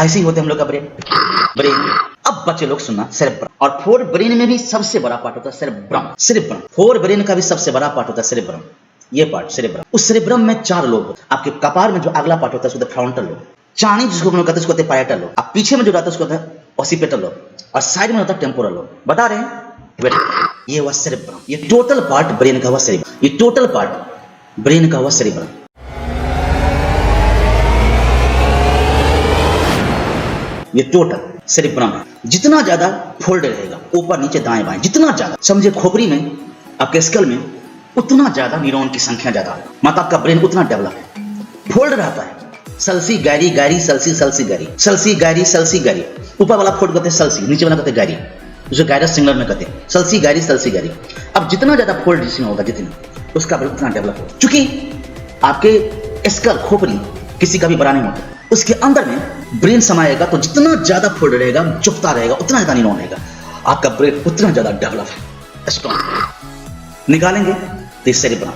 ऐसे ही होते हम लोग का ब्रेन। अब बच्चे लोग सुनना, सेरेब्रम। और फोर ब्रेन में भी सबसे बड़ा पार्ट होता है सेरेब्रम। फोर ब्रेन का भी सबसे बड़ा पार्ट होता है सेरेब्रम। ये पार्ट सेरेब्रम। उस सेरेब्रम में 4 लोब होते हैं। आपके कपार में जो अगला पार्ट होता है उसको फ्रंटल लोब, चाणी जिसको हम लोग कहते हैं उसको पैराइटल लोब, अब पीछे में जो रहता है उसको कहते हैं ऑसिपिटल लोब, और साइड में होता है टेम्पोरल लोब। बता रहे हैं वेट, ये हुआ सेरेब्रम। ये टोटल पार्ट ब्रेन का हुआ सेरेब्रम। ये टोटल पार्ट ब्रेन का हुआ सेरेब्रम। ये टोटल सेरेब्रम है। जितना ज्यादा फोल्ड रहेगा ऊपर नीचे दाएं बाएं, जितना ज्यादा समझे खोपड़ी में आपके स्कल में उतना ज्यादा न्यूरॉन की संख्या ज्यादा है, मतलब आपका ब्रेन उतना डेवलप है। फोल्ड रहता है sulci gyri gyri sulci sulci gyri, sulci gyri sulci gyri. ऊपर वाला फोल्ड कहते हैं सल्सी, नीचे वाला कहते हैं गैरी, जो गायरस सिंगलर में कहते हैं सल्सी गैरी सल्सी गैरी। अब जितना ज्यादा फोल्ड जिसमें होगा जितना उसका ब्रेन उतना डेवलप होगा। चूंकि आपके स्कल खोपड़ी किसी का भी बड़ा नहीं होता, उसके अंदर में ब्रेन समाएगा तो जितना ज्यादा फोल्ड रहेगा चुपता रहेगा उतना ज्यादा न्यूरॉन रहेगा, आपका ब्रेन उतना ज्यादा डेवलप है, स्ट्रॉन्ग। निकालेंगे तो सेरेब्रम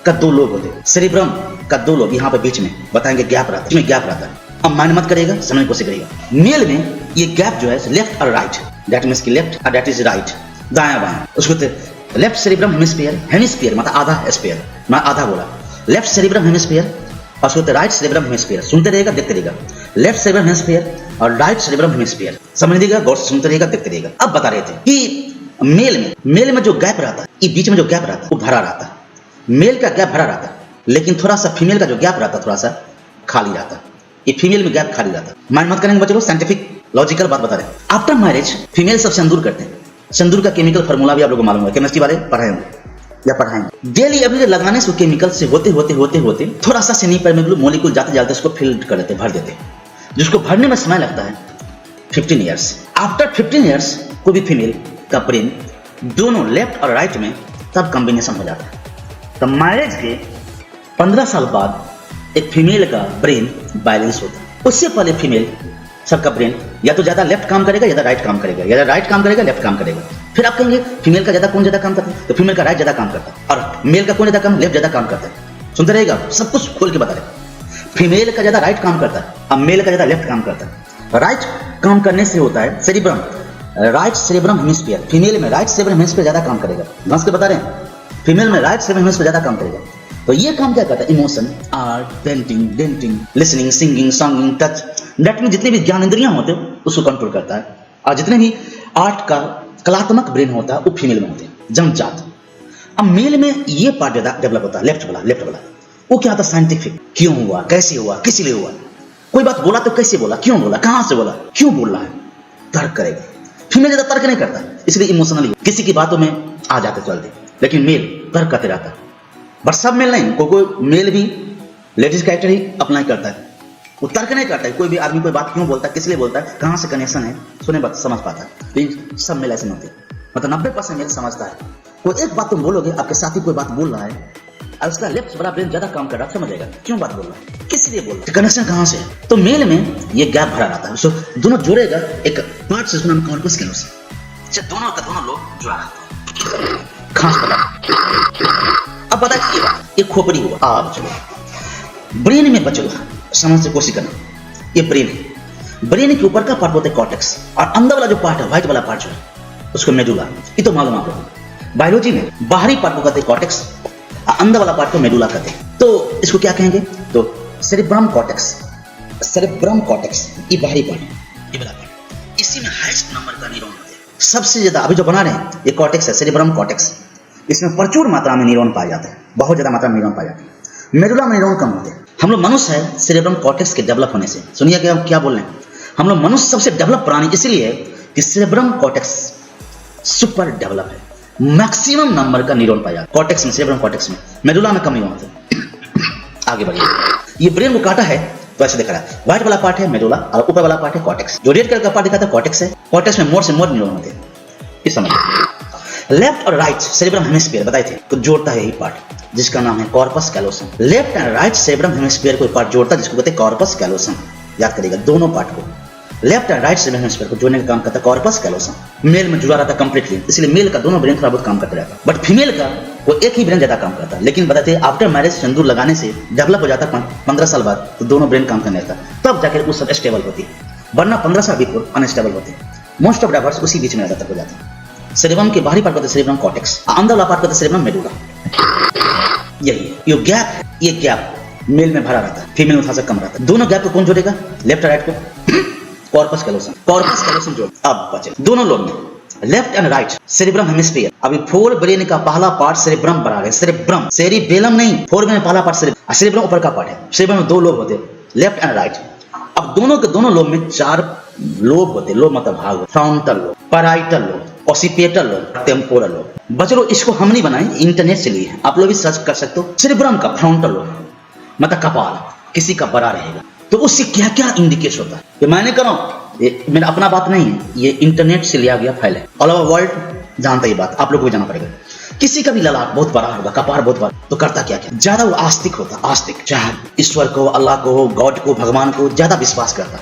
का 2 लोब होते हैं। सेरेब्रम का 2 लोब यहाँ पे बीच में बताएंगे गैप रहता है, इसमें गैप रहता है। अब माइंड मत करेगा, समझने की कोशिश करेगा। मेल में ये गैप जो है लेफ्ट और राइट, दैट मींस कि लेफ्ट और दैट इज राइट, दायां बायां, उसको लेफ्ट सेरेब्रम हेमिस्फीयर, हेमिस्फीयर मतलब आधा स्फीयर, मैं आधा बोला, लेफ्ट सेरेब्रम हेमिस्फीयर और उसको राइट सेरेब्रम हेमिस्फीयर। सुनते रहेगा देखते रहेगा, लेफ्ट सेरेब्रम हेमिस्फीयर और राइट सेरेब्रम हेमिस्फीयर, समझ लीजिएगा, गौर से सुनते रहेगा देखते रहेगा। अब बता रहे थे कि मेल में जो गैप रहता है, ये बीच में जो गैप रहता है वो भरा रहता है। मेल का गैप भरा रहता है, लेकिन थोड़ा सा फीमेल का जो गैप रहता है थोड़ा सा खाली रहता है। ये फीमेल में गैप खाली रहता है। माइंड मत करेंगे बच्चे लोग, साइंटिफिक लॉजिकल बात बता रहे हैं। आफ्टर मैरिज फीमेल सब सिंदूर करते हैं। सिंदूर का केमिकल फार्मूला भी आप लोगों को मालूम है, केमिस्ट्री वाले पढ़ाए होंगे या पढ़ाएंगे। डेली एवरी लगाने से केमिकल से होते थोड़ा सा सेमीपरमेबल मॉलिक्यूल जाते जाते उसको फिल कर देते, भर देते, जिसको भरने में समय लगता है 15 ईयर्स। आफ्टर 15 ईयर्स कोई भी फीमेल का ब्रेन दोनों लेफ्ट और राइट में तब कॉम्बिनेशन हो जाता है। तो मैरिज के 15 साल बाद एक फीमेल का ब्रेन बैलेंस होता है। उससे पहले फीमेल सबका ब्रेन या तो ज्यादा लेफ्ट काम करेगा या राइट काम करेगा, या राइट काम करेगा लेफ्ट काम करेगा। फिर आप कहेंगे फीमेल का ज्यादा कौन ज्यादा काम करता है, तो फीमेल का राइट ज्यादा काम करता है, और मेल का कौन ज्यादा काम, लेफ्ट ज्यादा काम करता है। सुनते रहेगा, सब कुछ खोल के बता रहे। फीमेल का ज्यादा राइट काम करता है और मेल का ज्यादा लेफ्ट काम करता है। राइट काम करने से होता है cerebrum, right cerebrum hemisphere. Female में राइट सेरेब्रम हेमिस्फीयर ज्यादा काम करेगा, घंस के बता रहे हैं, फीमेल में राइट सेरेब्रम हेमिस्फीयर ज्यादा काम करेगा। तो ये काम क्या करता है, emotion, art, painting, denting, listening, singing, songing, touch, that में जितने भी ज्ञान इंद्रियां होते हैं उसको कंट्रोल करता है। और जितने भी आर्ट का कलात्मक ब्रेन होता है वो फीमेल में होते हैं, जन्मजात। अब मेल में ये पार्ट ज्यादा डेवलप होता है, लेफ्ट वाला वो क्या होता है, साइंटिफिक, क्यों हुआ, कैसे हुआ, किस लिए हुआ, कोई बात बोला तो कैसे बोला, क्यों बोला, कहां से बोला, क्यों बोल रहा है, तर्क करेगा। फीमेल ज्यादा तर्क नहीं करता, इसलिए इमोशनली किसी की बातों में आ जाते जल्दी, लेकिन मेल तर्क करते रहता है। बट सब मेल नहीं, कोई मेल भी लेडीज कैरेक्टर ही अप्लाई करता है, वो तर्क नहीं करता है। कोई भी आदमी कोई बात क्यों बोलता है, किस लिए बोलता है, कहां से कनेक्शन है, सुने बात समझ पाता है। लेकिन सब मेल ऐसे नहीं होते, मतलब 90% मेल समझता है। कोई एक बात तुम बोलोगे, आपके साथी कोई बात बोल रहा है और उसका लेफ्ट वाला ब्रेन ज्यादा काम कर रहा है, समझेगा क्यों बात बोल रहा है, किस लिए बोल रहा है, कनेक्शन कहां से है। तो मेल में ये गैप भरा रहता है, तो दोनों जुड़ेगा एक पार्ट से, उसका नाम कॉर्पस कैलोसम। दोनों का दोनों लोग जुड़ा रहता है, खास पता। अब बता ये खोपड़ी हुआ। अब चलो ब्रेन में बचो, समझ से कोशिश करना। ये ब्रेन है, ब्रेन के ऊपर का पार्ट होता है कॉर्टेक्स, और अंदर वाला जो पार्ट है, व्हाइट वाला पार्ट जो है उसको मेडुला। ये तो मालूम आप लोगों, बायोलॉजी में बाहरी पार्ट को कहते हैं कॉर्टेक्स, अंदर वाला पार्ट को मेडुला कहते हैं। तो इसको क्या कहेंगे, तो सेरेब्रम कॉर्टेक्स, सेरेब्रम कॉर्टेक्स ये बाहरी पार्ट है, ये वाला पार्ट, इसी में हाईएस्ट नंबर का न्यूरॉन होते हैं। सबसे ज्यादा अभी जो बना रहे हैं ये कॉर्टेक्स है, सेरेब्रम कॉर्टेक्स। इसमें प्रचुर मात्रा में न्यूरॉन पाए जाते हैं, बहुत ज्यादा मात्रा में न्यूरॉन पाए जाते हैं। मेडुला में न्यूरॉन कम होते हैं। हम लोग मनुष्य है सेरेब्रम कॉर्टेक्स के डेवलप होने से, सुनिए कि हम क्या बोल रहे हैं, हम लोग मनुष्य सबसे डेवलप प्राणी इसलिए है कि सेरेब्रम कॉर्टेक्स सुपर डेवलप है, मैक्सिमम नंबर का न्यूरॉन पाया जाता है कॉर्टेक्स में, सेरेब्रम कॉर्टेक्स में। मेडुला में कम न्यूरॉन होते हैं। आगे बढ़िए, ये ब्रेन को काटा है तो ऐसे दिख रहा है, व्हाइट वाला पार्ट है मेडुला और ऊपर वाला पार्ट है कॉर्टेक्स। जो रेड कलर का पार्ट दिखाता है कॉर्टेक्स है, कॉर्टेक्स में मोर से मोर न्यूरॉन होते हैं, ये समझ। लेफ्ट और राइट सेरेब्रम हेमिस्फीयर बताए थे, तो जोड़ता है यही पार्ट जिसका नाम है corpus callosum. Left and right cerebrum hemisphere को पार्ट जोड़ता है जिसको कहते हैं कॉर्पस कैलोसम। याद करिएगा, दोनों पार्ट को, left and right cerebrum hemisphere को जोड़ने का काम करता है कॉर्पस कैलोसम। मेल में जुड़ा रहता है कंप्लीटली, इसलिए मेल का दोनों ब्रेन थोड़ा बहुत काम करते रहता है, बट फीमेल का वो एक ही ब्रेन ज्यादा काम करता है। लेकिन बताते हैं आफ्टर मैरिज सिंदूर लगाने से डेवलप हो जाता है 15 साल बाद, तो दोनों ब्रेन काम करने लगता है, तब जाकर वो सब स्टेबल होती है। वरना 15 साल बिफोर अनस्टेबल होते हैं। मोस्ट ऑफ डाइवर्स उसी बीच में ज्यादातर हो जाते हैं। सेरेब्रम के बाहरी पार्ट होते हैं सेरेब्रम कॉर्टेक्स, अंदर वाला पार्ट होता है सेरेब्रम मेडुला। यही ये गैप है, ये गैप मेल में भरा रहता है, फीमेल में थोड़ा सा कम रहता है। दोनों गैप को कौन जोड़ेगा? लेफ्ट राइट को कॉर्पस कैलोसम, कॉर्पस कैलोसम जोड़। अब बचे दोनों लोग में left and right cerebrum hemisphere. अभी फोर ब्रेन का पहला पार्ट सेरेब्रम बना है, सेरेब्रम, सेरिबेलम नहीं, फोर ब्रेन पहला पार्ट सेरेब्रम ऊपर का पार्ट है। सेरेब्रम में दो लोब होते हैं, लेफ्ट एंड राइट। अब दोनों के दोनों लोब में 4 लोब होते हैं, लोब मतलब भाग, frontal lobe, parietal lobe, occipital lobe, temporal lobe. बच्चों इसको हम नहीं बनाए, इंटरनेट से लिए, आप लोग भी सर्च कर सकते हो। सेरेब्रम का फ्रंटल लोब मतलब कपाल किसी का बड़ा रहेगा, तो उससे क्या क्या इंडिकेट होता है ये मैंने कर रहा हूं, ये मेरा अपना बात नहीं है, ये इंटरनेट से लिया गया फाइल है। ऑल ओवर वर्ल्ड जानता ये बात, आप लोग को भी जाना पड़ेगा। किसी का भी ललाट बहुत बड़ा होगा, कपार बहुत बड़ा, तो करता क्या क्या, ज्यादा वो आस्तिक होता, आस्तिक, चाहे ईश्वर को, अल्लाह को, गॉड को, भगवान को ज्यादा विश्वास करता,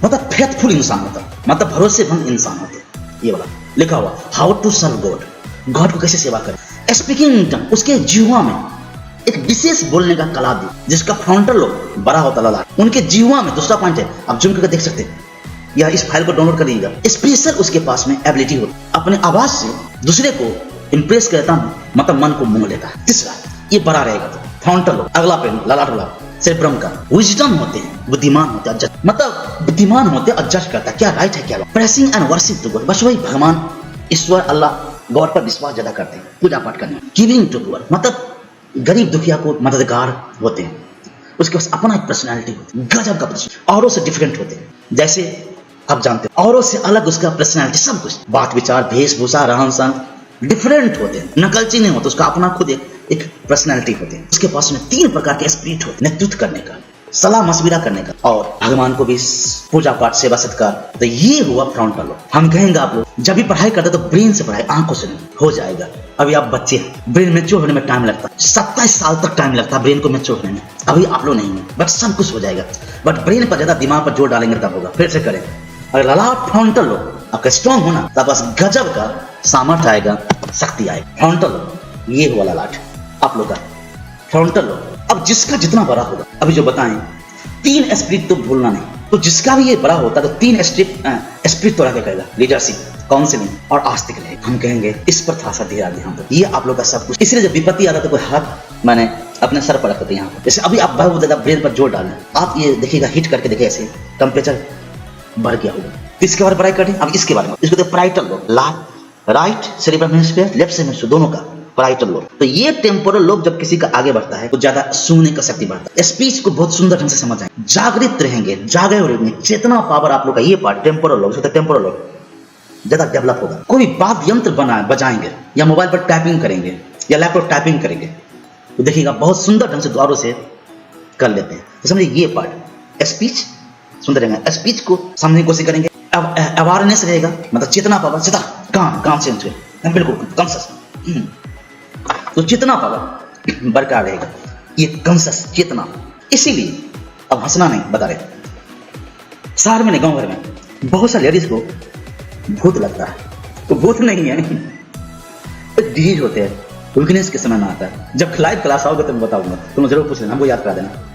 मतलब फेथफुल इंसान होता, मतलब भरोसेमंद इंसान होते। ये वाला लिखा हुआ how to serve God, God को कैसे सेवा करें। स्पीकिंग टंग, उसके जीवा में एक विशेष बोलने का कला दी, जिसका फ्रंटल लोब बड़ा होता ललाट, उनके जीवा में। दूसरा पॉइंट है, आप जूम करके देख सकते हैं या इस फाइल को डाउनलोड कर लीजिएगा। स्पेशल उसके पास में एबिलिटी होती, अपने आवाज से दूसरे को इंप्रेस करता हूं, मतलब मन को मोह लेता है। तीसरा ये बड़ा रहेगा तो फ्रंटल लोब, अगला पेन ललाट वाला सेरेब्रम का। विजडम होते हैं, बुद्धिमान होते हैं, मतलब बुद्धिमान होते हैं और जज करता है क्या राइट है क्या wrong. Praising and worship to God, बस वही भगवान, ईश्वर, अल्लाह, गॉड पर विश्वास ज्यादा करते हैं, पूजा पाठ करने। गिविंग टू पुअर, मतलब गरीब दुखिया को मददगार होते हैं। उसके पास अपना एक पर्सनैलिटी होती है, गजब का पर्सनैलिटी, औरों से डिफरेंट होते हैं। जैसे आप जानते हो औरों से अलग उसका पर्सनैलिटी, सब कुछ, बात विचार, वेशभूषा, रहन सहन डिफरेंट होते हैं, नकलची नहीं होता, उसका अपना खुद एक पर्सनैलिटी होती है। उसके पास में 3 प्रकार के स्पिरिट होते हैं, नेतृत्व करने का, सलाह मशविरा करने का, और भगवान को भी पूजा पाठ, सेवा सत्कार। तो ये हुआ फ्रंटल लोब। हम कहेंगे आप लोग जब भी पढ़ाई करते तो ब्रेन से पढ़ाई, आंखों से नहीं, हो जाएगा। अभी आप बच्चे हैं, ब्रेन मैच्योर होने में टाइम लगता है, 27 साल तक टाइम लगता है ब्रेन को मैच्योर होने में। अभी आप लोग नहीं है, बट सब कुछ हो जाएगा, बट ब्रेन पर ज्यादा दिमाग पर जोर डालेंगे तब होगा। फिर से करें, अगर ललाट फ्रंटल लोब आपका स्ट्रॉन्ग होना, तब बस गजब का सामर्थ्य आएगा, शक्ति आएगी। फ्रंटल लोब ये हुआ ललाट आप लोग का फ्रंटल लोब। अब जिसका जितना बड़ा होगा, अभी जो बताएं 3 स्पिरिट तो भूलना नहीं, तो जिसका भी ये बड़ा होता है तो 3 स्पिरिट तो रखे करेगा, लीडरशिप, काउंसलिंग और आस्तिक रहेगा। हम कहेंगे इस पर थोड़ा सा ध्यान दें हम तो, ये आप लोग का सब कुछ। इसलिए जब विपत्ति आता तो कोई हाथ मैंने अपने सर पर रखते यहाँ पर। जैसे अभी आप बहुत ज्यादा ब्रेन पर जोर डालें, आप ये देखिएगा, हिट करके देखिए, ऐसे टेम्परेचर बढ़ गया होगा। इसके बारे में पढ़ाई करें। अब इसके बारे में, इसको तो parietal lobe, right cerebrum hemisphere, left cerebrum, दोनों का पैराइटल लोब। तो ये टेम्पोरल लोब जब किसी का आगे बढ़ता है तो ज्यादा सुनने का शक्ति बढ़ता है, स्पीच को बहुत सुंदर ढंग से समझ आए, जागृत रहेंगे, जागे रहेंगे, चेतना पावर आप लोग का ये part temporal lobe, temporal lobe ज्यादा डेवलप होगा। कोई वाद्य यंत्र बजाएंगे या मोबाइल पर टाइपिंग करेंगे या लैपटॉप टाइपिंग करेंगे तो देखिएगा बहुत सुंदर ढंग से द्वारों से कर लेते हैं। तो समझिए ये पार्ट स्पीच सुंदर रहेगा, स्पीच को समझने की कोशिश करेंगे। अवेयरनेस रहेगा, मतलब चेतना पावर, सीधा काम से बिल्कुल कॉन्शियस, तो चेतना पावर बरकरार रहेगा, ये कॉन्शियस चेतना। इसीलिए अब हंसना नहीं, बता रहे शहर में नहीं, गांव भर में बहुत सारे लेडीज को भूत लगता है, तो भूत नहीं है, डिजीज होते हैं, वीकनेस के समय में आता है। जब लाइव क्लास आओगे तो मैं बताऊंगा, तुम जरूर पूछ लेना, हमको याद करा देना।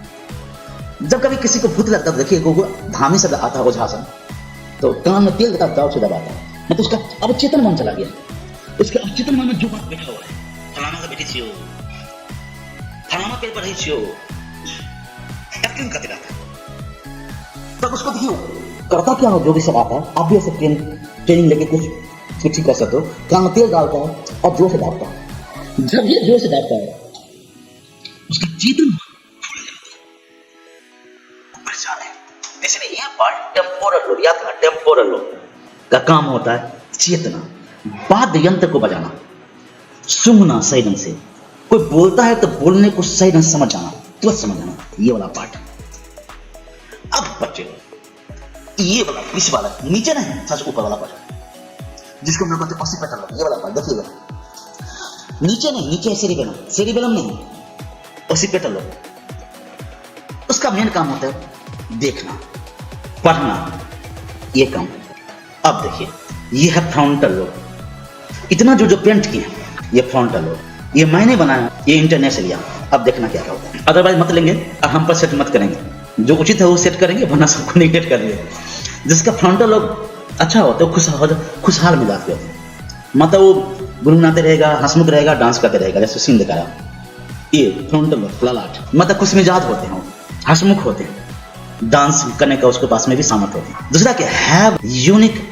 जब कभी किसी को भूत लगता है, देखिए धामी शब्द आता है ओझासन, तो कान में तेल देता दाव से दबाता है, मतलब उसका अब चेतन मन चला गया, उसके अब चेतन मन में जो बात बैठा हुआ है, फलाना का बेटी छियो, फलाना पेड़ पर रही छियो, एक्टिंग करते रहता है। तब उसको देखियो करता क्या हो, जो भी सब आता है, आप भी ऐसे ट्रेनिंग लेके कुछ ठीक कर सकते हो। कान में तेल डालता है और जोर से दाबता है, जब ये जोर से दाबता है उसका चेतन इसलिए ये पार्ट टेम्पोरल लोब, याद रखना टेम्पोरल लोब का काम होता है चेतना, वाद्य यंत्र को बजाना, सुनना सही ढंग से, कोई बोलता है तो बोलने को सही ढंग से समझ जाना, तुरंत समझ जाना, ये वाला पार्ट। अब बच्चे ये वाला इस वाला नीचे नहीं, सबसे ऊपर वाला पार्ट जिसको हम कहते हैं ऑसिपिटल लोब, ये वाला पार्ट देखिएगा, नीचे नहीं, नीचे सेरिबेलम, सेरिबेलम नहीं, ऑसिपिटल लोब। उसका मेन काम होता है देखना, पढ़ना, ये काम। अब देखिए ये है फ्रंटल लोब, इतना जो पेंट किया ये फ्रंटल लोब, ये मैंने बनाया, ये इंटरनेट से लिया। अब देखना क्या होता है, अदरवाइज मत लेंगे और हम पर सेट मत करेंगे, जो उचित है वो सेट करेंगे, वरना सबको निगलेक्ट कर दिए। जिसका फ्रंटल लोब अच्छा होता है, खुशहाल मिजाज के होते हैं, मतलब वो गुनगुनाते रहेगा, हंसमुख रहेगा, डांस करते रहेगा, जैसे सीन दिखा रहा। ये फ्रंटल लोब ललाट, मतलब खुश मिजाज होते हैं, हंसमुख होते हैं, डांस करने का उसके पास में भी सामर्थ्य होते हैं। दूसरा क्या, हैव यूनिक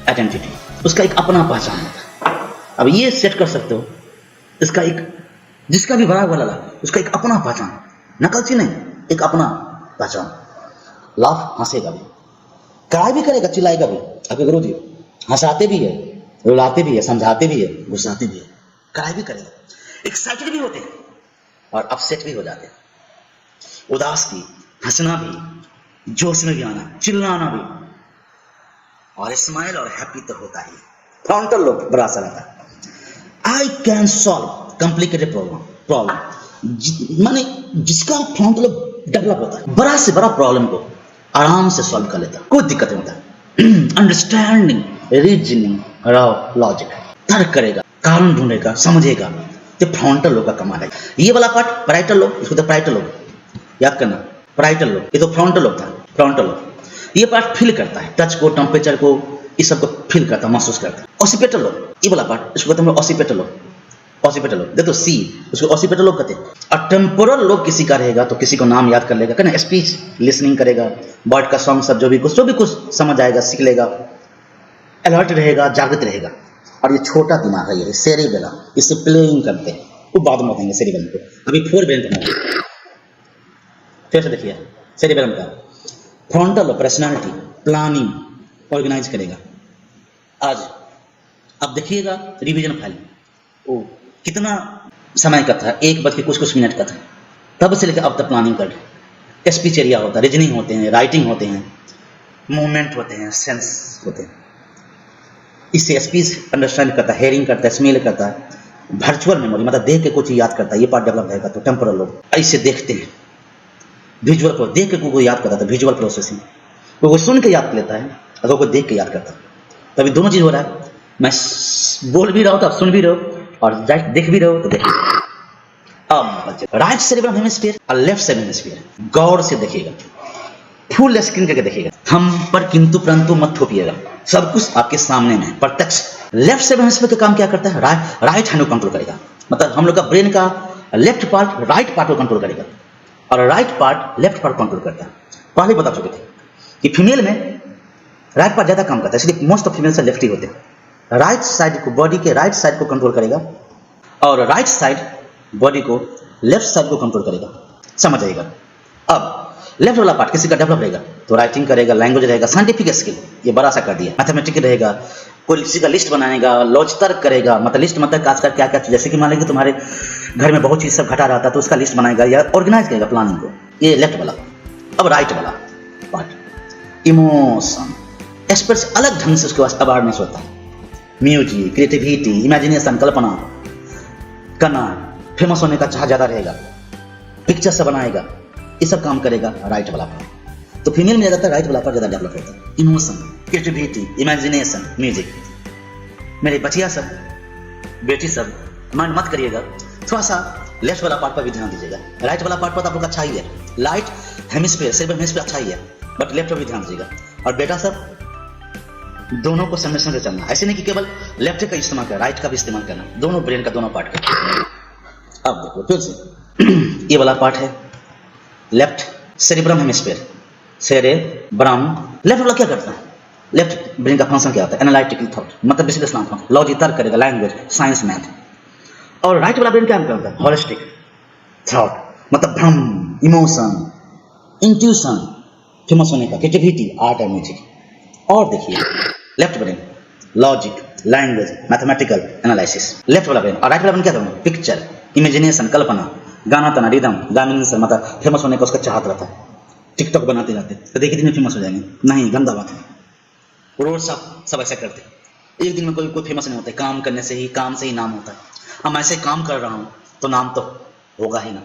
आइडेंटिटी, उसका एक अपना पहचान होता है। अब ये सेट कर सकते हो, इसका एक, जिसका भी बड़ा हुआ लला उसका एक अपना पहचान, नकलची नहीं, एक अपना पहचान। लाफ, हंसेगा भी, कराई भी करेगा, चिल्लाएगा भी। आपके गुरु जी हंसाते भी है, रुलाते भी है, समझाते भी है, गुस्साते भी है, कराई भी करेगा। एक्साइटेड भी होते हैं और अपसेट भी हो जाते हैं, उदास भी, हंसना भी, जोश में भी आना, चिल्लाना भी, और स्माइल और हैप्पी तो होता ही। फ्रंटल लोब बड़ा सा रहता है। I can solve complicated problem, माने जिसका फ्रंटल लोब डेवलप होता है, बड़ा से बड़ा प्रॉब्लम को आराम से सॉल्व कर लेता है, कोई दिक्कत नहीं होता। अंडरस्टैंडिंग, रीजनिंग, लॉजिक, तर्क करेगा, कारण ढूंढेगा, समझेगा, तो फ्रंटल लोब का कमाल है। ये वाला पार्ट पैराइटल लोब, इसको तो पैराइटल लोब याद करना, पैराइटल लोब, ये तो फ्रंटल लोब था, फ्रंटल लोब। ये पार्ट फील करता है, टच को, टेम्परेचर को, इस सब को फील करता है, महसूस करता है। ऑसिपिटल लोब, ये वाला पार्ट, इसको कहते हैं ऑसिपिटल लोब, ऑसिपिटल लोब, देखो सी, उसको ऑसिपिटल लोब कहते हैं। और टेम्पोरल लोब किसी का रहेगा तो किसी को नाम याद कर लेगा, कहना स्पीच लिसनिंग करेगा, बर्ड का सॉन्ग सब जो भी कुछ समझ आएगा, सीख लेगा, अलर्ट रहेगा, जागृत रहेगा। और ये छोटा दिमाग है, ये सेरिबेलम, इससे प्लेइंग करते हैं, वो बाद में बताएंगे सेरिबेलम को, अभी फोर ब्रेन बनाएंगे। फिर से देखिए सेरिबेलम का frontal lobe, personality, planning, organise करेगा। आज अब देखिएगा रिवीजन फाइल, ओ कितना समय का था, 1 बज के कुछ मिनट का था, तब से लेकर अब तक प्लानिंग कर। स्पीच एरिया होता है, रीजनिंग होते हैं, राइटिंग होते हैं, मूवमेंट होते हैं, सेंस होते हैं। इससे स्पीच अंडरस्टैंड करता है, हेयरिंग करता है, स्मेल करता है, वर्चुअल मेमोरी, मतलब देख के कुछ याद करता है, ये पार्ट डेवलप रहेगा। तो टेम्पोरल लोब ऐसे देखते हैं, विजुअल को देख के कोई याद करता है, विजुअल प्रोसेसिंग, कोई सुन के याद लेता है, अगर कोई देख के याद करता है, तभी दोनों चीज हो रहा है। मैं बोल भी रहा हूँ तो आप सुन भी रहे हो, और देख भी रहे हो तो देख। अब राइट सेरेब्रम हेमिस्फीयर और लेफ्ट सेरेब्रम हेमिस्फीयर, गौर से देखिएगा, फुल स्क्रीन करके देखिएगा, हम पर किंतु परंतु मत थोपिएगा, सब कुछ आपके सामने में प्रत्यक्ष। लेफ्ट सेरेब्रम हेमिस्फीयर का काम क्या करता है, राइट हैंड को कंट्रोल करेगा, मतलब हम लोग का ब्रेन का लेफ्ट पार्ट राइट पार्ट को कंट्रोल करेगा और राइट पार्ट लेफ्ट पार्ट को कंट्रोल करता है। पहले बता चुके थे कि फीमेल में राइट पार्ट ज्यादा काम करता है, इसलिए मोस्ट ऑफ फीमेल से लेफ्ट ही होते हैं। राइट साइड को, बॉडी के राइट साइड को कंट्रोल करेगा और राइट साइड बॉडी को लेफ्ट साइड को कंट्रोल करेगा, समझ आएगा। अब लेफ्ट वाला पार्ट किसी का डेवलप रहेगा तो राइटिंग करेगा, लैंग्वेज रहेगा, साइंटिफिक स्किल ये बड़ा सा कर दिया, मैथमेटिकल रहेगा, कोई किसी का लिस्ट बनाएगा, लॉज तर्क करेगा, मतलब लिस्ट मतलब खासकर क्या क्या, जैसे कि मान लीजिए तुम्हारे घर में बहुत चीज सब घटा रहता है तो उसका लिस्ट बनाएगा या ऑर्गेनाइज करेगा प्लानिंग को, ये लेफ्ट वाला। अब राइट वाला पार्ट इमोशन, एक्सप्रेस अलग ढंग से उसके पास अवेयरनेस होता है, म्यूजिक, क्रिएटिविटी, इमेजिनेशन, कल्पना करना, फेमस होने का चाह ज्यादा रहेगा, पिक्चर से बनाएगा, ये सब काम करेगा राइट वाला पार्ट। तो फीमेल में ज्यादातर राइट वाला पार्ट ज्यादा डेवलप होता है, इमोशन, क्रिएटिविटी, इमेजिनेशन, म्यूजिक। मेरे बचिया सब, बेटी सब, माइंड मत करिएगा, थोड़ा सा लेफ्ट वाला पार्ट पर भी ध्यान दीजिएगा। राइट वाला पार्ट पर तो आप लोग अच्छा ही है, लाइट हेमिस्फीयर, सेरेब्रम हेमिस्फीयर अच्छा ही है, बट लेफ्ट पर भी ध्यान दीजिएगा। और बेटा सब दोनों को सम्मिश्रण से चलना, ऐसे नहीं कि केवल लेफ्ट का इस्तेमाल करना, राइट का भी इस्तेमाल करना, दोनों ब्रेन का दोनों पार्ट का। अब देखो फिर से ये वाला पार्ट है left cerebrum hemisphere, cerebrum. Left वाला क्या करता है, लेफ्ट ब्रेन का फंक्शन क्या होता है, एनालिटिकल थॉट, मतलब विश्लेषण, लॉजिक, तर्क करेगा, लैंग्वेज, साइंस, मैथ। और राइट वाला ब्रेन क्या करता है, होलिस्टिक थॉट, मतलब भ्रम, इमोशन, इंट्यूशन, फेमस होने का, क्रिएटिविटी, आर्ट और म्यूजिक। और देखिए left brain logic, language, mathematical analysis, left वाला ब्रेन। और राइट वाला ब्रेन क्या करता है, पिक्चर, इमेजिनेशन, कल्पना, गाना तना, रिदम, गामिनेशन, मतलब फेमस होने का उसका चाहत रहता है, टिकटॉक बनाते रहते तो देखिए दिन में फेमस हो जाएंगे, नहीं गंदा बात है, रोड सब ऐसा करते, एक दिन में कोई फेमस नहीं होता है, काम करने से ही, काम से ही नाम होता है। अब ऐसे काम कर रहा हूँ तो नाम तो होगा ही ना।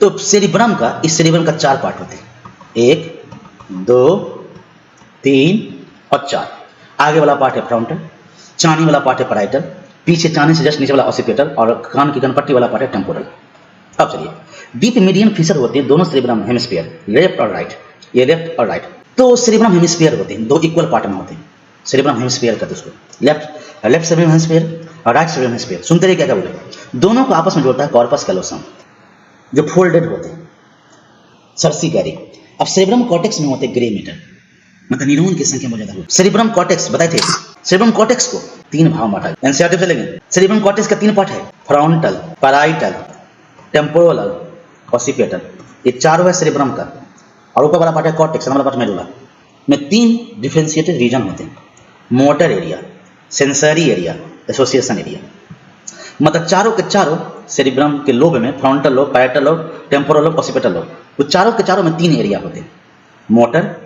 तो सेरेब्रम का, इस सेरेब्रम का 4 पार्ट होते हैं, 1 2 3 और 4। आगे वाला पार्ट है फ्रंटल, चानी वाला पार्ट है पैराइटल, पीछे चानी से जस्ट नीचे वाला ऑसिपिटल, और कान की गनपट्टी वाला पार्ट है टेम्पोरल। अब चलिए डीप मीडियन फीचर होते हैं दोनों सेरेब्रम हेमिस्फीयर, लेफ्ट और राइट, ये लेफ्ट और राइट। तो सेरिब्रम हेमिस्फीयर होते हैं, दो इक्वल पार्ट में होते हैं। सेरिब्रम हेमिस्फीयर कहते हैं उसको, लेफ्ट सेरिब्रम हेमिस्फीयर और राइट सेरिब्रम हेमिस्फीयर। सुनते रहिए क्या क्या बोले। दोनों को आपस में जोड़ता है कॉर्पस कैलोसम, जो फोल्डेड होते हैं, सरसी गैरी। अब सेरिब्रम कॉर्टेक्स में होते हैं ग्रे मैटर, मतलब न्यूरॉन की संख्या बहुत ज्यादा होती है। सेरिब्रम कॉर्टेक्स बताए थे, सेरिब्रम कॉर्टेक्स को 3 भाग में बांटा है। एनसीईआरटी से लेंगे। सेरिब्रम कॉर्टेक्स का 3 पार्ट है, फ्रंटल, पैराइटल, टेम्पोरल, ऑसिपिटल। ये चारों है सेरिब्रम का, और ऊपर वाला पार्ट है कॉर्टेक्स, वाला पार्ट मेडुला। में 3 डिफरेंशिएटेड रीजन होते हैं, motor area, sensory area, association area. मतलब चारों के चारों सेरिब्रम के लोब में, frontal lobe, parietal lobe, temporal lobe, occipital lobe, वो चारों के चारों में 3 एरिया होते हैं, मोटर,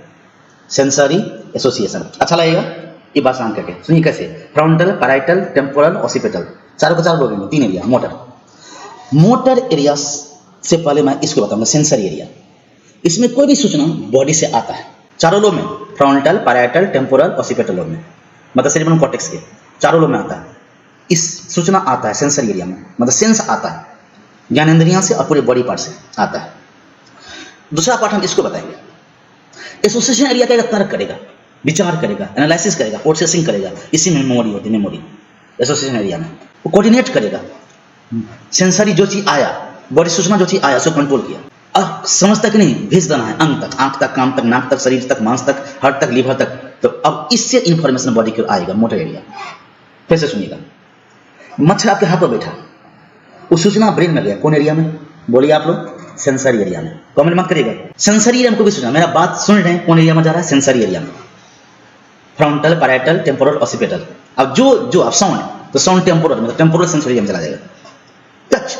सेंसरी, एसोसिएशन। अच्छा लगेगा ये बात शांत करके सुनिए कैसे। फ्रंटल, पैराइटल, टेम्पोरल, ऑसिपिटल, चारों के चारों लोग हैं, 3 एरिया। मोटर एरिया से पहले मैं इसको बताऊंगा, सेंसरी एरिया। इसमें कोई भी सूचना बॉडी से आता है, चारों लोग में, frontal, parietal, temporal, occipital lobe में, मतलब सेरिब्रम कॉर्टेक्स के चारों लोग में आता है। इस सूचना आता है सेंसरी एरिया में, मतलब सेंस आता है, ज्ञानेंद्रियां से और पूरे बॉडी पार्ट से आता है। दूसरा पार्ट हम इसको बताएंगे। एसोसिएशन एरिया का तर्क करेगा, विचार करेगा, एनालिसिस करेगा, प्रोसेसिंग करेगा। इसी में मेमोरी होती है, मेमोरी एसोसिएशन एरिया में। वो कोऑर्डिनेट करेगा, सेंसरी जो चीज आया, बॉडी सूचना जो चीज आया उसको कंट्रोल किया। अब समझ तक नहीं, भेज देना है अंग तक, आंख तक, कान तक, नाक तक, शरीर तक, मांस तक, हार्ट तक, लीवर तक। तो अब इससे इंफॉर्मेशन बॉडी को आएगा, मोटर एरिया। फिर से सुनिएगा। मच्छर आपके हाथ पर बैठा, उस सूचना ब्रेन में गया, कौन एरिया में बोलिए आप लोग? सेंसरी एरिया में। कमेंट मत करिएगा। सेंसरी एरिया में कोई भी सूचना, मेरा बात सुन रहे हैं, कौन एरिया में जा रहा है? सेंसरी एरिया में, फ्रंटल, पैराइटल, टेम्पोरल, ऑसिपिटल। अब जो अब साउंड, तो साउंड टेम्पोरल, मतलब टेम्पोरल सेंसरी एरिया में चला जाएगा। टच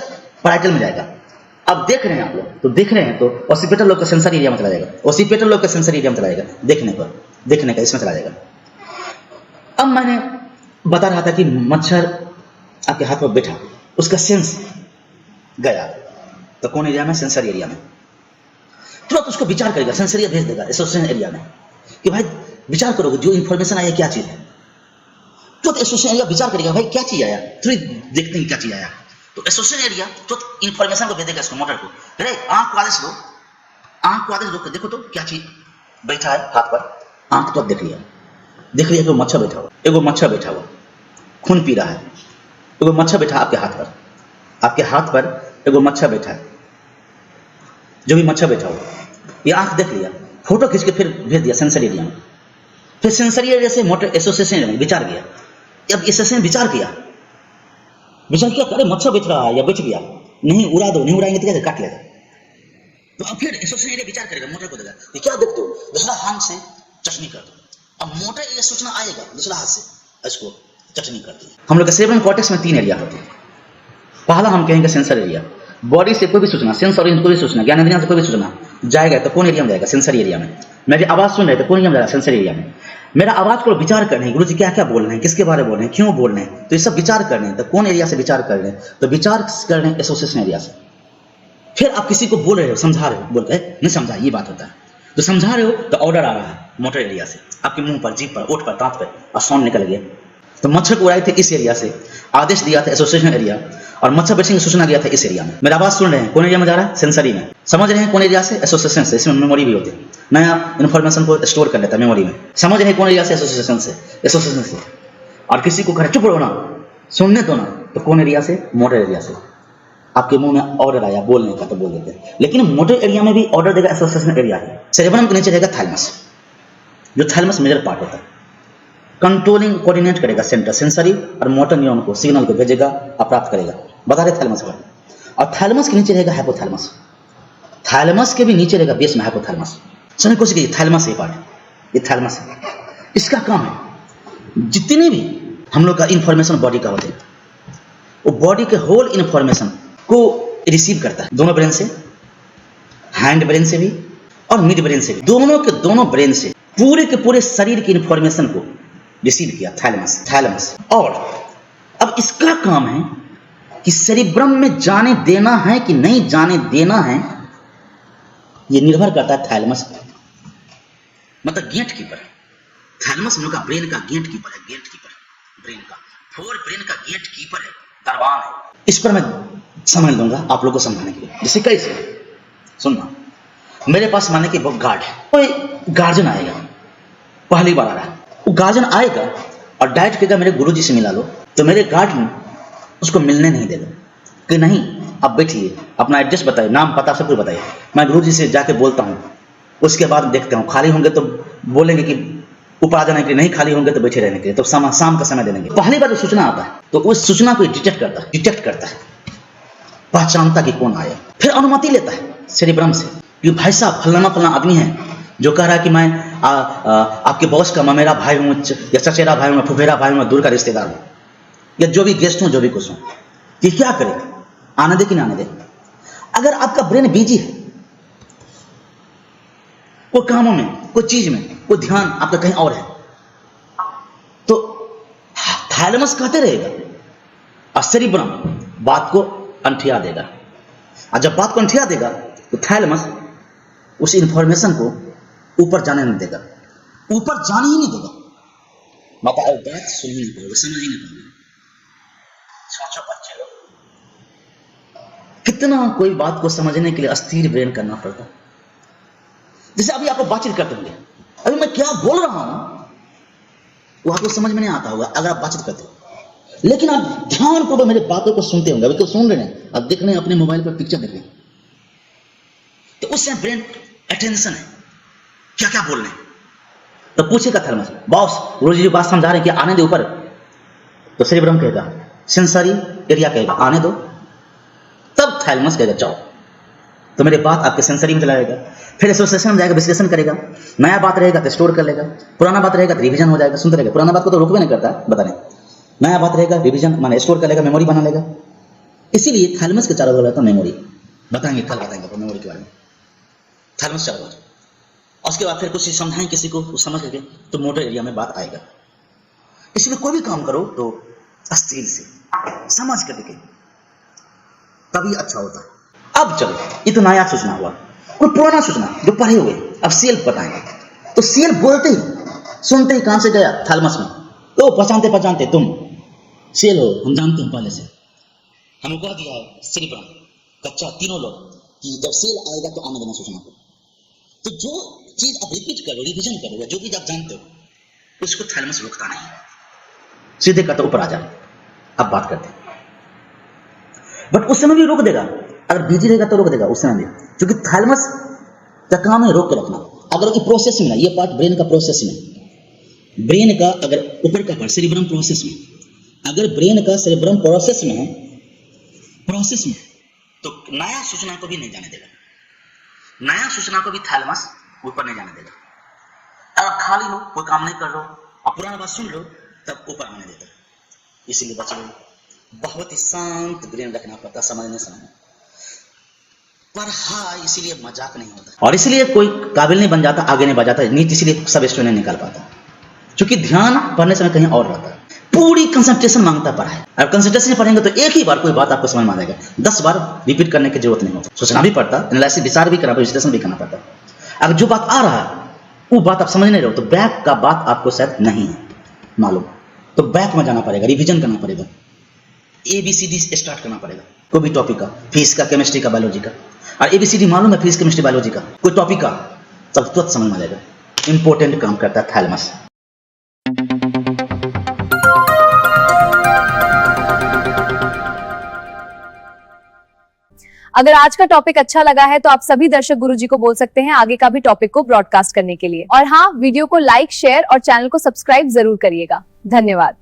पैराइटल में जाएगा। अब देख रहे हैं आप लोग, तो देख रहे हैं तो ऑसिपिटल लोग का सेंसरी एरिया में चला जाएगा, ऑसिपिटल लोग का सेंसरी एरिया में चला जाएगा, देखने का इसमें चला जाएगा। अब मैंने बता रहा था कि मच्छर आपके हाथ पर बैठा, उसका सेंस गया, तो कौन एरिया में? सेंसरी एरिया में। तुरंत उसको विचार करेगा, सेंसरी भेज देगा एसोसिएशन एरिया में कि भाई विचार करोगे, जो इन्फॉर्मेशन आया क्या चीज है। तो एसोसिएशन एरिया विचार करेगा, भाई क्या चीज आया, थोड़ी देखते हैं क्या चीज आया। तो एसोसिएशन एरिया तो इन्फॉर्मेशन को भेज देगा इसको, मोटर को। अरे आंख को आदेश दो, आंख को आदेश दो, देखो तो क्या चीज बैठा है हाथ पर। आंख तो देख लिया कि मच्छर बैठा हुआ, एगो मच्छर बैठा हुआ, खून पी रहा है। एगो मच्छर बैठा आपके हाथ पर एगो मच्छर बैठा है, जो भी मच्छर बैठा हुआ, ये आंख देख लिया, फोटो खींच के फिर भेज दिया सेंसरी एरिया में। फिर सेंसरी एरिया से मोटर एसोसिएशन एरिया में विचार किया। अब एसोसिएशन विचार किया, अरे मच्छर बैठ रहा है या बैठ गया, नहीं उड़ा दो, नहीं उड़ाएंगे तो क्या काट लेगा। तो अब फिर एसोसिएशन एरिया विचार करेगा, मोटर को देगा, तो क्या देखते हो, दूसरा हाथ से चटनी कर दो। अब मोटर एरिया सूचना आएगा, दूसरा हाथ से इसको चटनी कर दी। हम लोग के सेरिब्रम कॉर्टेक्स में 3 एरिया होते हैं। पहला हम कहेंगे सेंसर एरिया। बॉडी से कोई भी सूचना, सेंस ऑर्गन कोई भी सूचना, ज्ञानेंद्रियां से कोई भी सूचना जाएगा तो कौन एरिया में जाएगा? सेंसरी एरिया में। मेरी आवाज सुन रहे थे, कौन एरिया में जाएगा? सेंसरी एरिया में। मेरा आवाज को विचार करने, गुरु जी क्या क्या बोल रहे हैं, किसके बारे में बोल रहे हैं, क्यों बोल रहे हैं, तो ये सब विचार करने, तो कौन एरिया से विचार कर रहे हैं? तो विचार कर रहे हैं एसोसिएशन एरिया से। फिर आप किसी को बोल रहे हो, समझा रहे हो, बोल रहे नहीं समझा, ये बात होता है, तो समझा रहे हो तो ऑर्डर आ रहा है मोटर एरिया से, आपके मुंह पर, जीभ पर, ओठ पर, दांत पर, और साउंड निकल गया। तो मच्छर को उड़ाए थे इस एरिया से, आदेश दिया था एसोसिएशन एरिया, और मच्छर बैठने की सूचना गया था इस एरिया में। मेरा आवाज सुन रहे हैं, कौन एरिया में जा रहा है? सेंसरी में। समझ रहे हैं कौन एरिया से? एसोसिएशन से। इसमें मेमोरी भी होती है, नया इन्फॉर्मेशन को स्टोर कर लेता है मेमोरी में। समझ रहे हैं कौन एरिया से? एसोसिएशन से। और किसी को कहे चुप रहो ना, सुनने दो ना, तो कौन एरिया से? मोटर एरिया से। आपके मुंह में ऑर्डर आया बोलने का तो बोल देते हैं, लेकिन मोटर एरिया में भी ऑर्डर देगा एसोसिएशन एरिया है। सेरेब्रम के नीचे रहेगा थैलमस, जो थैलमस मेजर पार्ट होता है, कंट्रोलिंग कोऑर्डिनेट करेगा सेंटर, सेंसरी और मोटर न्यूरॉन को सिग्नल को भेजेगा और प्राप्त करेगा। बता रहे थैलमस पर। और थैलमस के नीचे रहेगा हाइपोथैलमस, थैलमस के भी नीचे रहेगा बेस में हाइपोथैलमस। समझने की कोशिश कीजिए, थैलमस ये पार्ट, ये थैलमस है। इसका काम है जितने भी हम लोग का इंफॉर्मेशन बॉडी का होते हैं, वो बॉडी के होल इंफॉर्मेशन को रिसीव करता है, दोनों ब्रेन से, हैंड ब्रेन से भी और मिड ब्रेन से भी, दोनों के दोनों ब्रेन से पूरे के पूरे शरीर की इंफॉर्मेशन को रिसीव किया थैलमस। और अब इसका काम है कि सेरिब्रम में जाने देना है कि नहीं जाने देना है, ये निर्भर करता है थैलमस पर, मतलब गेट कीपर। थैलमस हम लोग का ब्रेन का गेट कीपर है, गेट कीपर ब्रेन का, फोर ब्रेन का गेट कीपर है, दरबान है। इस पर मैं समझ लूंगा आप लोग को समझाने के लिए, जैसे कैसे सुनना। मेरे पास माने कि बहुत गार्ड है, कोई गार्जियन आएगा, पहली बार आ रहा है, वो गार्जियन आएगा और डायरेक्ट कहेगा मेरे गुरुजी से मिला लो, तो मेरे गार्ड उसको मिलने नहीं देगा कि नहीं आप बैठिए, अपना एड्रेस बताइए, नाम पता सब कुछ बताइए, मैं गुरुजी से जाके बोलता हूँ, उसके बाद देखते हूँ, खाली होंगे तो बोलेंगे कि ऊपर आ जाने के लिए, नहीं खाली होंगे तो बैठे रहने के लिए, तो शाम का समय देंगे। पहली बार जो सूचना आता है तो उस सूचना को डिटेक्ट करता है, पहचानता कि कौन आया, फिर अनुमति लेता है सेरिब्रम से कि भाई साहब फलाना आदमी है जो कह रहा है कि मैं आपके बॉस का ममेरा भाई हूँ या चचेरा भाई हूँ, फुफेरा भाई हूँ, दूर का रिश्तेदार हूँ, या जो भी गेस्ट हूँ, जो भी कुछ हूँ, ये क्या करे, आने दे कि ना आने दे। अगर आपका ब्रेन बिजी है, कोई कामों में, कोई चीज में, कोई ध्यान आपका कहीं और है, तो थैलेमस कहते रहेगा और सेरिब्रम बात को अंठिया देगा, और जब बात को अंठिया देगा तो थैलेमस उस इंफॉर्मेशन को ऊपर जाने नहीं देगा, ऊपर जाने ही नहीं देगा, मतलब बात सुन ही नहीं पाओगे, समझ ही नहीं पाओगे। सोचो बच्चे लोग, कितना कोई बात को समझने के लिए अस्थिर ब्रेन करना पड़ता है। जैसे अभी आपको बातचीत करते होंगे, अभी मैं क्या बोल रहा हूं वो आपको समझ में नहीं आता होगा अगर आप बातचीत करते हो, लेकिन आप ध्यान पूर्वक मेरी बातों को सुनते होंगे, अभी तो सुन रहे हैं, अब देख रहे हैं अपने मोबाइल पर पिक्चर देख रहे हैं, तो उससे ब्रेन अटेंशन है, क्या क्या बोल रहे हैं। तो पूछेगा थैलेमस, बॉस गुरुजी जी बात समझा रहे हैं कि आने दे ऊपर, तो सेरिब्रम कहेगा, सेंसरी एरिया कहेगा आने दो, तब थैलेमस कहेगा जाओ, तो मेरी बात आपके सेंसरी में चला जाएगा, फिर एसोसिएशन में जाएगा, विश्लेषण करेगा, नया बात रहेगा तो स्टोर कर लेगा, पुराना बात रहेगा तो रिवीजन हो जाएगा, सुनते रहेगा, पुराना बात को तो रोकवे नहीं करता है बताने, नया बात रहेगा रिवीजन माने स्टोर कर लेगा, मेमोरी बना लेगा। इसीलिए थैलेमस के चारों ओर रहता है मेमोरी, बताएंगे कल बताएंगे मेमोरी के बारे में, थैलेमस चारों ओर, और उसके बाद फिर कुछ समझाएं किसी को समझ करके तो मोटर एरिया में बात आएगा। इसलिए कोई भी काम करो तो अस्थिर से समझ कर देखे तभी अच्छा होता है। अब चलो, ये तो नया सूचना हुआ, कोई पुराना सूचना जो पढ़े हुए, अब सेल बताएंगे, तो सेल बोलते ही सुनते ही कहां से गया थैलेमस में, तो पहचानते तुम सेल हो, हम जानते हैं पहले से, हमें कह दिया सेरिब्रम कच्चा तीनों लोग कि जब सेल आएगा तो आने देना सूचना को, तो जो चीज आप रिपीट करो, रिवीजन करो, जो चीज आप जानते हो उसको थैलेमस रोकता नहीं, सीधे कहता ऊपर आ जा, अब बात करते हैं। बट उस समय भी रोक देगा, अगर बिजी रहेगा तो रोक देगा उस समय भी, क्योंकि थैलेमस का काम है रोक के रखना। अगर ये प्रोसेस में, ये पार्ट ब्रेन का प्रोसेस में, ब्रेन का अगर ऊपर का पार्ट सेरिब्रम प्रोसेस में, अगर ब्रेन का सेरिब्रम प्रोसेस में है, तो नया सूचना को भी नहीं जाने देगा, नया सूचना को भी थैलेमस ऊपर नहीं जाने देगा। अगर खाली हो, कोई काम नहीं कर लो और पुराना बात सुन लो, तब ऊपर आने देता। इसीलिए बच्चों बहुत ही शांत ब्रेन रखना पड़ता समझने समय, पर हाँ इसीलिए मजाक नहीं होता, और इसलिए कोई काबिल नहीं बन जाता, आगे नहीं बढ़ जाता, नीट इसीलिए सब स्टूडेंट नहीं निकाल पाता, क्योंकि ध्यान पढ़ने समय कहीं और रहता है, पूरी कंसंट्रेशन मांगता पढ़ा है। अब कंसंट्रेशन से पढ़ेंगे तो एक ही बार कोई बात आपको समझ में आ जाएगा, 10 बार रिपीट करने की जरूरत नहीं होती, सोचना भी पड़ता, एनालिसिस विचार भी करना, विश्लेषण भी करना पड़ता। अगर जो बात आ रहा है वो बात आप समझ नहीं रहे हो, तो बैक का बात आपको शायद नहीं है मालूम, तो बैक में जाना पड़ेगा, रिविजन करना पड़ेगा, ABCD स्टार्ट करना पड़ेगा, कोई भी टॉपिक का, फिजिक्स का, केमिस्ट्री का, बायोलॉजी का, और ABCD मालूम है फिजिक्स, केमिस्ट्री, बायोलॉजी का, कोई टॉपिक का, सब तुरंत समझ में आ जाएगा। इंपॉर्टेंट काम करता है थैलेमस। अगर आज का टॉपिक अच्छा लगा है तो आप सभी दर्शक गुरुजी को बोल सकते हैं आगे का भी टॉपिक को ब्रॉडकास्ट करने के लिए, और हाँ, वीडियो को लाइक, शेयर और चैनल को सब्सक्राइब जरूर करिएगा। धन्यवाद।